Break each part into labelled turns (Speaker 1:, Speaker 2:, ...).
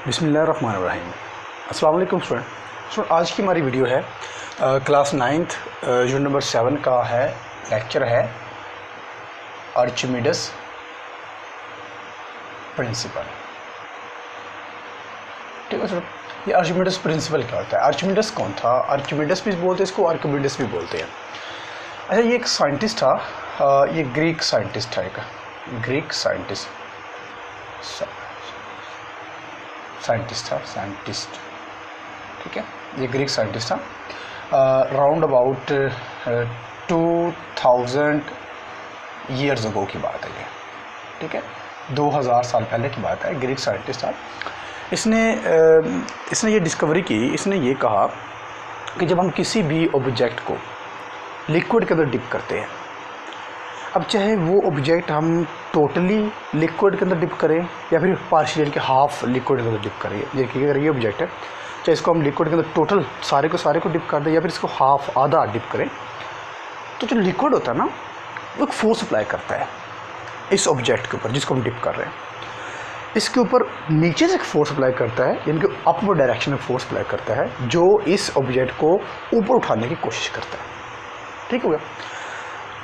Speaker 1: बिस्मिल्लाहिर्रहमानिर्रहीम। अस्सलाम वालेकुम स्टूडेंट। आज की हमारी वीडियो है क्लास 9th यूनिट नंबर 7 का है। लेक्चर है आर्चिमिडस प्रिंसिपल। ठीक है स्टूडेंट, ये आर्चिमिडस प्रिंसिपल क्या होता है? आर्चिमिडस कौन था? आर्चिमिडस भी बोलते हैं इसको, आर्किमिडस भी बोलते हैं। अच्छा, ये एक साइंटिस्ट था, ये ग्रीक साइंटिस्ट था, एक ग्रीक साइंटिस्ट था। ठीक है, ये ग्रीक साइंटिस्ट था। राउंड अबाउट 2000 ईयर्स अगो की बात है ये। ठीक है, 2000 साल पहले की बात है। ग्रीक साइंटिस्ट था। इसने ये डिस्कवरी की। इसने ये कहा कि जब हम किसी भी ऑब्जेक्ट को लिक्विड के अंदर डिप करते हैं, अब चाहे वो ऑब्जेक्ट हम टोटली लिक्विड के अंदर डिप करें या फिर पार्शियल के हाफ लिक्विड के अंदर डिप करें। देखिए, अगर ये ऑब्जेक्ट है, चाहे इसको हम लिक्विड के अंदर टोटल सारे को डिप कर दें या फिर इसको हाफ आधा डिप करें, तो जो लिक्विड होता है ना, वो एक फोर्स अप्लाई करता है इस ऑब्जेक्ट के ऊपर जिसको हम डिप कर रहे हैं। इसके ऊपर नीचे से एक फोर्स अप्लाई करता है, यानी कि अपवर्ड डायरेक्शन में फोर्स अप्लाई करता है, जो इस ऑब्जेक्ट को ऊपर उठाने की कोशिश करता है। ठीक हो गया?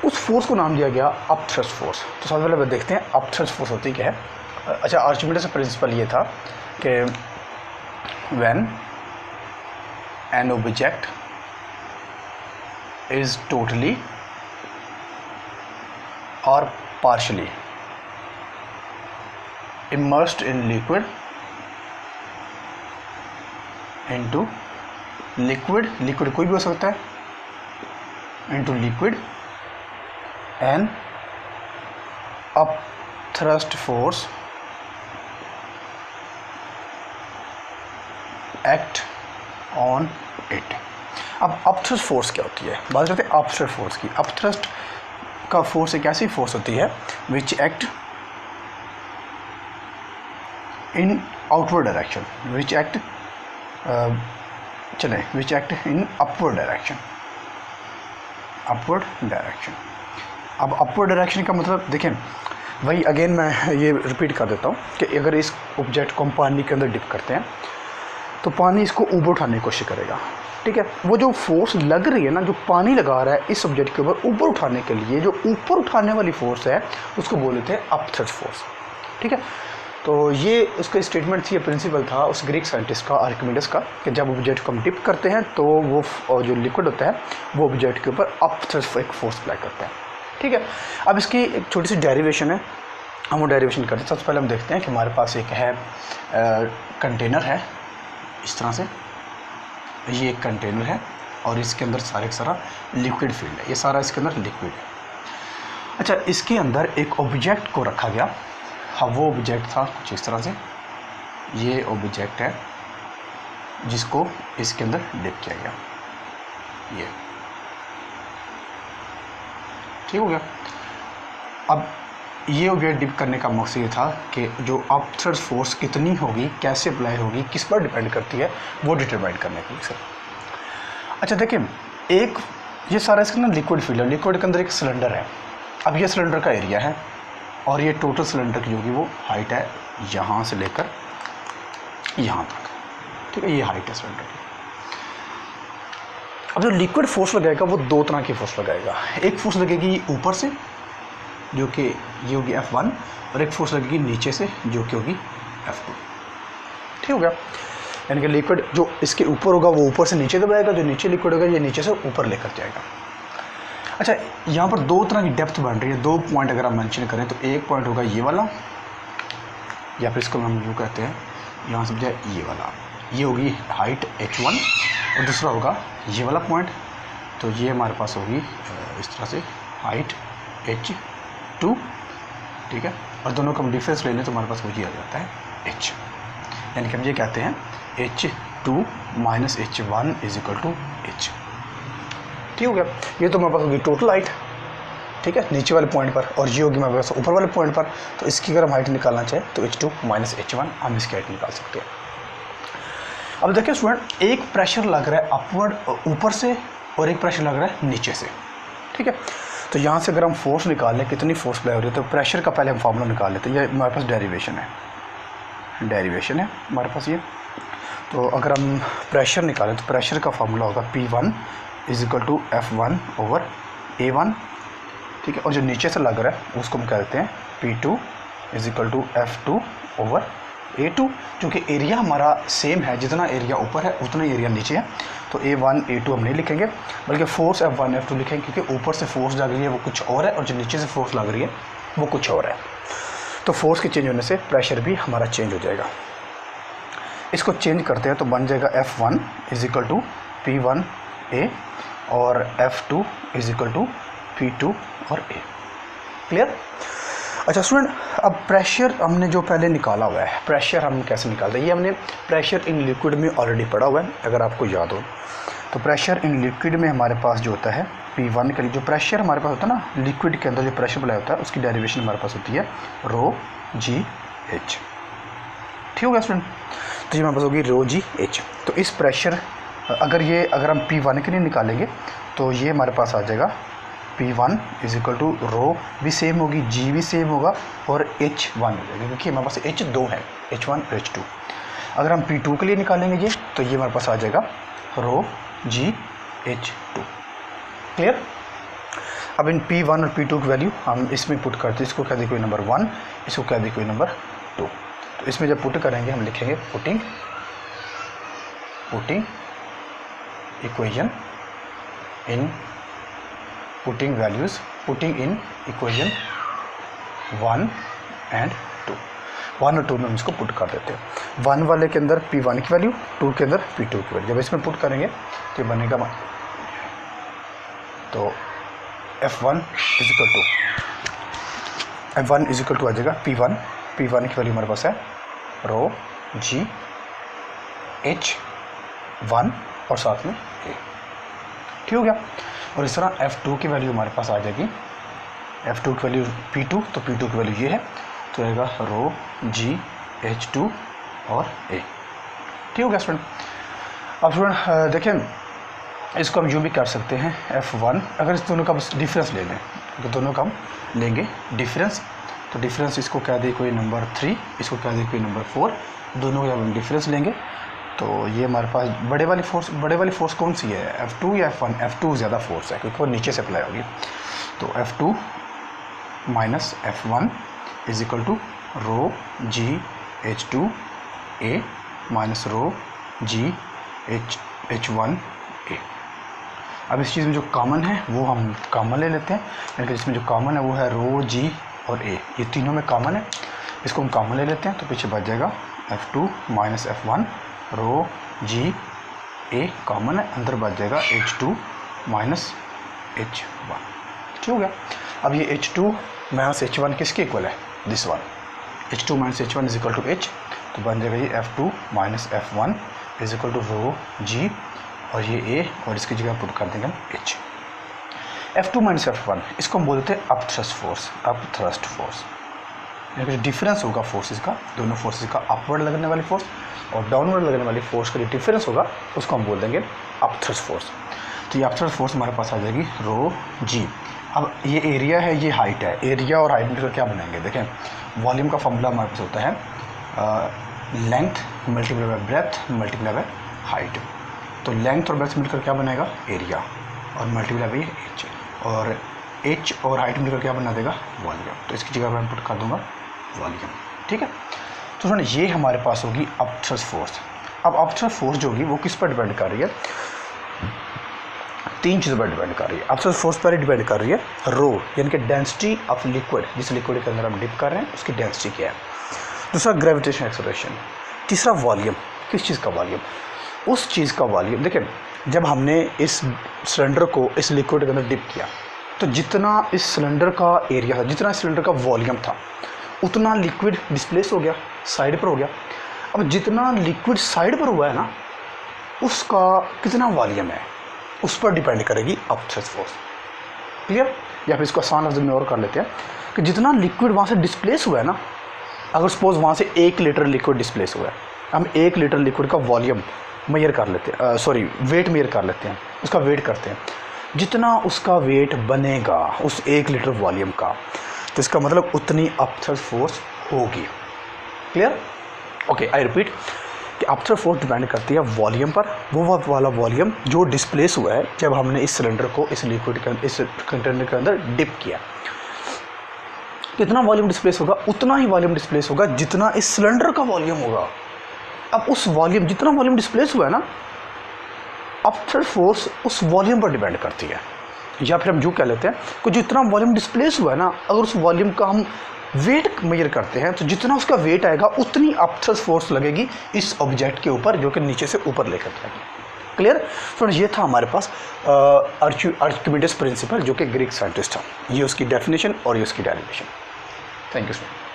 Speaker 1: उस फोर्स को नाम दिया गया अपथ्रस्ट फोर्स। तो सबसे पहले देखते हैं अपथ्रस्ट फोर्स होती क्या है। अच्छा, आर्चिमिडस का प्रिंसिपल ये था कि when an object is totally और partially immersed in liquid into liquid कोई भी हो सकता है, into liquid and upthrust force act on it। अब अपथ्रस्ट फोर्स क्या होती है? बात करते हैं अपथ्रस्ट फोर्स की। अपथ्रस्ट का फोर्स एक ऐसी फोर्स होती है which act in outward direction, which act in upward direction। अब upward direction का मतलब देखें, वही अगेन मैं ये रिपीट कर देता हूँ कि अगर इस ऑब्जेक्ट को हम पानी के अंदर डिप करते हैं तो पानी इसको ऊपर उठाने की कोशिश करेगा। ठीक है, वो जो फोर्स लग रही है ना, जो पानी लगा रहा है इस ऑब्जेक्ट के ऊपर उठाने के लिए, जो ऊपर उठाने वाली फोर्स है, उसको बोलते हैं अपथ्रस्ट फोर्स। ठीक है, तो ये उसका स्टेटमेंट थी, ये प्रिंसिपल था उस ग्रीक साइंटिस्ट का, आर्किमिडस का, कि जब ऑब्जेक्ट को हम डिप करते हैं तो वो जो लिक्विड होता है वो ऑब्जेक्ट के ऊपर अपथ्रस्ट एक फोर्स अप्लाई करता है। ठीक है, अब इसकी एक छोटी सी डेरिवेशन है, हम वो डेरिवेशन करते हैं। सबसे पहले हम देखते हैं कि हमारे पास एक है कंटेनर है इस तरह से, ये एक कंटेनर है और इसके अंदर सारा लिक्विड फील्ड है, ये सारा इसके अंदर लिक्विड है। अच्छा, इसके अंदर एक ऑब्जेक्ट को रखा गया। हाँ, वो ऑब्जेक्ट था कुछ इस तरह से, ये ऑब्जेक्ट है जिसको इसके अंदर डिप किया गया, ये। ठीक हो गया? अब ये ऑब्जेक्ट डिप करने का मकसद ये था कि जो अपथ्रस्ट फोर्स कितनी होगी, कैसे अप्लाई होगी, किस पर डिपेंड करती है, वो डिटरमाइन करने के लिए सर। अच्छा देखिए, एक ये सारा इसके अंदर लिक्विड फील्ड है, लिक्विड के अंदर एक सिलेंडर है। अब ये सिलेंडर का एरिया है और ये टोटल सिलेंडर की जो कि वो हाइट है यहाँ से लेकर यहाँ तक। ठीक है, ये हाइट है सिलेंडर की। अब जो लिक्विड फोर्स लगाएगा वो दो तरह की फोर्स लगाएगा। एक फोर्स लगेगी ऊपर से जो कि ये होगी F1, और एक फोर्स लगेगी नीचे से जो कि होगी F2। ठीक हो गया? यानी कि लिक्विड जो इसके ऊपर होगा वो ऊपर से नीचे दबाएगा, जो नीचे लिक्विड होगा ये नीचे से ऊपर लेकर जाएगा। अच्छा, यहाँ पर दो तरह की डेप्थ बन रही है। दो पॉइंट अगर आप मेंशन करें तो एक पॉइंट होगा ये वाला, या फिर इसको हम यूँ कहते हैं, यहाँ से बजाय ये वाला, ये होगी हाइट H1, और दूसरा होगा ये वाला पॉइंट, तो ये हमारे पास होगी इस तरह से हाइट H2। ठीक है, और दोनों का हम डिफरेंस ले लें तो हमारे पास वो ये आ जाता है H, यानी कि हम ये कहते हैं H2 - H1 = H। ठीक हो गया? ये तो हमारे पास होगी टोटल हाइट, ठीक है, नीचे वाले पॉइंट पर, और ये होगी हमारे पास ऊपर वाले पॉइंट पर। तो इसकी अगर हम हाइट निकालना चाहें तो H2 - H1 हम इसकी हाइट निकाल सकते हैं। अब देखिए स्टूडेंट, एक प्रेशर लग रहा है अपवर्ड ऊपर से और एक प्रेशर लग रहा है नीचे से। ठीक है, तो यहाँ से अगर हम फोर्स निकाल लें, कितनी फोर्स अप्लाई हो रही है, तो प्रेशर का पहले हम फार्मूला निकाल लेते हैं। ये हमारे पास डेरिवेशन है डेरिवेशन है हमारे पास ये। तो अगर हम प्रेशर निकालें तो प्रेशर का फार्मूला होगा P1 is equal to F1 over A1, ठीक है। और जो नीचे से लग रहा है उसको हम कह देते हैं P2 is equal to F2 over A2, क्योंकि एरिया हमारा सेम है, जितना एरिया ऊपर है उतना एरिया नीचे है। तो A1 A2 हम नहीं लिखेंगे, बल्कि फोर्स F1 F2 लिखेंगे, क्योंकि ऊपर से फोर्स लग रही है वो कुछ और है और जो नीचे से फोर्स लग रही है वो कुछ और है। तो फोर्स के चेंज होने से प्रेशर भी हमारा चेंज हो जाएगा। इसको चेंज करते हैं तो बन जाएगा F1 is equal to P1A और F2 is equal to P2 और A। क्लियर? अच्छा स्टूडेंट, अब प्रेशर हमने जो पहले निकाला हुआ है, प्रेशर हम कैसे निकालते हैं, ये हमने प्रेशर इन लिक्विड में ऑलरेडी पढ़ा हुआ है अगर आपको याद हो। तो प्रेशर इन लिक्विड में हमारे पास जो होता है P1 के लिए जो प्रेशर हमारे पास होता है ना, लिक्विड के अंदर जो प्रेशर अप्लाई होता है उसकी डेरिवेशन हमारे पास होती है ρGH। ठीक हो गया स्टूडेंट? तो ये हमारे पास होगी ρGH। तो इस प्रेशर अगर हम P1 के लिए निकालेंगे तो ये हमारे पास आ जाएगा P1 इज इक्वल टू रो भी सेम होगी, G भी सेम होगा और H1 हो जाएगा, क्योंकि हमारे पास H2 है, H1 और H2। अगर हम P2 के लिए निकालेंगे ये तो ये हमारे पास आ जाएगा ρGH2। क्लियर? अब इन P1 और P2 की वैल्यू हम इसमें पुट करते हैं, इसको कह दे कोई नंबर 1, इसको कह दे कोई नंबर 2। तो इसमें जब पुट करेंगे हम लिखेंगे putting equation in putting values, putting in equation 1 and 2। 1 और 2 में हम इसको पुट कर देते हैं। 1 वाले के अंदर P1 की वैल्यू, 2 के अंदर P2 की वैल्यू। जब इसमें पुट करेंगे तो ये बनेगा, तो F1 इज इक्वल टू आ जाएगा P1 की वैल्यू हमारे पास है ρGH1 और साथ में A। ठीक हो गया? और इस तरह F2 की वैल्यू हमारे पास आ जाएगी, F2 की वैल्यू P2, तो P2 की वैल्यू ये है, तो रहेगा ρGH2 और A। ठीक हो गया स्टूडेंट? अब स्टूडेंट देखें, इसको हम यूँ भी कर सकते हैं F1, अगर इस दोनों का डिफरेंस ले लें, तो दोनों का हम लेंगे डिफरेंस, तो डिफरेंस इसको क्या दे कोई नंबर 3, इसको क्या दे कोई नंबर 4, दोनों का हम डिफरेंस लेंगे। तो ये हमारे पास बड़े वाली फोर्स कौन सी है, F2 या F1? F2 ज़्यादा फोर्स है क्योंकि वो नीचे से अप्लाई होगी। तो F2 minus F1 is equal to ρGH2 A minus ρGH1 A। अब इस चीज़ में जो कॉमन है वो हम कॉमन ले लेते हैं, यानी कि इसमें जो कॉमन है वो है ρG और A, ये तीनों में कॉमन है, इसको हम कॉमन ले लेते हैं। तो पीछे बच जाएगा F2 minus F1 ρGA common है, अंदर बच जाएगा H2 माइनस H1। ठीक हो गया? अब ये H2 माइनस H1 किसके इक्वल है? This one, H2 minus H1 is equal to H, तो बन जाएगा ये F2 minus F1 is equal to ρG और ये A, और इसकी जगह पुट कर देंगे हम H। F2 माइनस F1 इसको हम बोलते हैं अप थ्रस्ट फोर्स, यानी कि डिफरेंस होगा फोर्सेस का, दोनों फोर्सेस का, अपवर्ड लगने वाली फोर्स और डाउनवर्ड लगने वाली फोर्स का जो डिफरेंस होगा उसको हम बोल देंगे अप थ्रस्ट फोर्स। तो ये अप थ्रस्ट फोर्स हमारे पास आ जाएगी ρG। अब ये एरिया है, ये हाइट है, एरिया और हाइट मिलकर क्या बनाएंगे? देखें, वॉल्यूम का फॉर्मूला हमारे पास होता है length multiply by breath multiply by height. तो लेंथ और ब्रेथ मिलकर क्या बनेगा? एरिया, और मल्टीप्लाई बाय H, और H और हाइट मिलकर क्या बना देगा? वॉल्यूम। तो इसकी जगह मैं पुट कर दूंगा वॉल्यूम। ठीक है? तो सुनिए, ये हमारे पास होगी अप थ्रस्ट फोर्स। अब अप थ्रस्ट फोर्स जो होगी वो किस पर डिपेंड कर रही है? 3 चीज़ों पर डिपेंड कर रही है। अप थ्रस्ट फोर्स पर डिपेंड कर रही है रो, यानी कि डेंसिटी ऑफ लिक्विड, जिस लिक्विड के अंदर हम डिप कर रहे हैं उसकी डेंसिटी क्या है। दूसरा ग्रेविटेशन एक्सेलरेशन। तीसरा वॉल्यूम, किस चीज़ का वॉल्यूम? उस चीज़ का वॉल्यूम। देखिए, जब हमने इस सिलेंडर को इस लिक्विड के अंदर डिप किया तो जितना इस सिलेंडर का एरिया था, जितना इस सिलेंडर का वॉल्यूम था, उतना लिक्विड डिस्प्लेस हो गया, साइड पर हो गया। अब जितना लिक्विड साइड पर हुआ है ना, उसका कितना वॉल्यूम है उस पर डिपेंड करेगी अप थ्रस्ट फोर्स। क्लियर? या फिर इसको आसान लफ्ज़ में और कर लेते हैं कि जितना लिक्विड वहाँ से डिस्प्लेस हुआ है ना, अगर सपोज वहाँ से 1 लीटर लिक्विड डिस्प्लेस हुआ है, हम 1 लीटर लिक्विड का वॉल्यूम मेजर कर लेते हैं, वेट मेजर कर लेते हैं, उसका वेट करते हैं, जितना उसका वेट बनेगा उस 1 लीटर वॉल्यूम का, तो इसका मतलब उतनी अप थ्रस्ट फोर्स होगी। क्लियर? ओके, आई रिपीट कि अपथर फोर्स डिपेंड करती है वॉल्यूम पर, वो वाला वॉल्यूम जो डिस्प्लेस हुआ है जब हमने इस सिलेंडर को इस लिक्विड के इस कंटेनर के अंदर डिप किया। कितना वॉल्यूम डिस्प्लेस होगा? उतना ही वॉल्यूम डिस्प्लेस होगा जितना इस सिलेंडर का वॉल्यूम होगा। अब उस वॉल्यूम, जितना वॉल्यूम डिस्प्लेस हुआ है ना, अपथर फोर्स उस वॉल्यूम पर डिपेंड करती है, या फिर हम जो कह लेते हैं कि जितना वॉल्यूम डिस्प्लेस हुआ है ना, अगर उस वॉल्यूम का हम वेट मेजर करते हैं तो जितना उसका वेट आएगा उतनी अपथर फोर्स लगेगी इस ऑब्जेक्ट के ऊपर जो कि नीचे से ऊपर लेकर जाएगी। Clear friends? ये था हमारे पास आर्किमिडीज प्रिंसिपल, जो कि ग्रीक साइंटिस्ट था। ये उसकी डेफिनेशन और ये उसकी डेरिवेशन। Thank you sir.